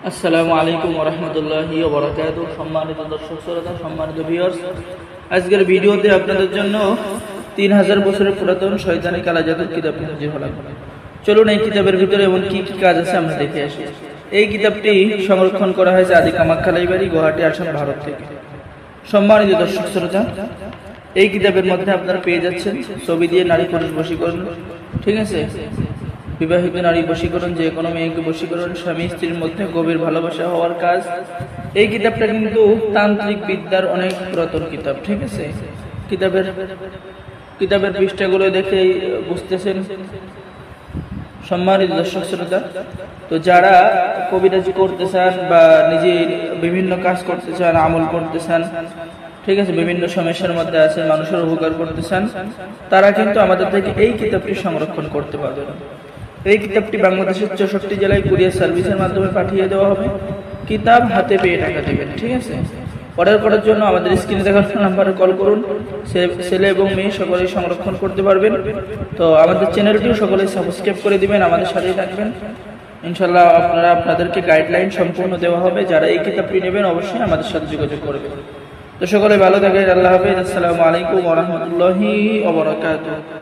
আসসালামু আলাইকুম ওয়া রাহমাতুল্লাহি ওয়া বারাকাতুহু। সম্মানিত দর্শক শ্রোতা, সম্মানিত ভিউয়ার্স, আজকের ভিডিওতে আপনাদের জন্য 3000 বছরের পুরাতন শয়তানি কালা জাদুর কিতাব হাজির হলাম। চলুন এই কিতাবের ভিতরে এমন কি কি কাজ আছে আমরা দেখে আসি। এই কিতাবটি সংরক্ষণ করা হয়েছে আদি কামাখ্যা লাইব্রেরি, গুয়াহাটি, আসাম, ভারত থেকে। সম্মানিত দর্শক শ্রোতা, এই কিতাবের মধ্যে আপনারা পেয়ে যাচ্ছেন ছবি দিয়ে নারী পুরুষ বশীকরণ, ঠিক আছে, বিবাহিত নারী বশীকরণ, যে কোনো মেয়েকে বশীকরণ, স্বামী স্ত্রীর মধ্যে গভীর ভালোবাসা হওয়ার কাজ। এই কিতাবটা কিন্তু তান্ত্রিক বিদ্যার অনেক পুরাতন কিতাব, ঠিক আছে। কিতাবের পৃষ্ঠাগুলো দেখে বুঝতেছেন। সম্মানিত দর্শক শ্রোতা, তো যারা কবিরাজি করতে চান বা নিজে বিভিন্ন কাজ করতে চান, আমল করতে চান, ঠিক আছে, বিভিন্ন সমস্যার মধ্যে আছেন, মানুষের উপকার করতে চান, তারা কিন্তু আমাদের থেকে এই কিতাবটি সংরক্ষণ করতে পারবেন। এই কিতাবটি বাংলাদেশের 64 জেলায় কুরিয়ার সার্ভিসের মাধ্যমে পাঠিয়ে দেওয়া হবে। কিতাব হাতে পেয়ে টাকা দেবেন, ঠিক আছে। অর্ডার করার জন্য আমাদের স্ক্রিনে দেখানো নাম্বারে কল করুন। ছেলে এবং মেয়ে সকলেই সংরক্ষণ করতে পারবেন। তো আমাদের চ্যানেলটিও সকলেই সাবস্ক্রাইব করে দিবেন, আমাদের সাথেই থাকবেন। ইনশাল্লাহ আপনাদেরকে গাইডলাইন সম্পূর্ণ দেওয়া হবে। যারা এই কিতাবটি নেবেন অবশ্যই আমাদের সাথে যোগাযোগ করবেন। তো সকলে ভালো থাকেন। আল্লাহ হাফেজ। আসসালামু আলাইকুম ওয়া রাহমাতুল্লাহি ওয়া বারাকাতুহু।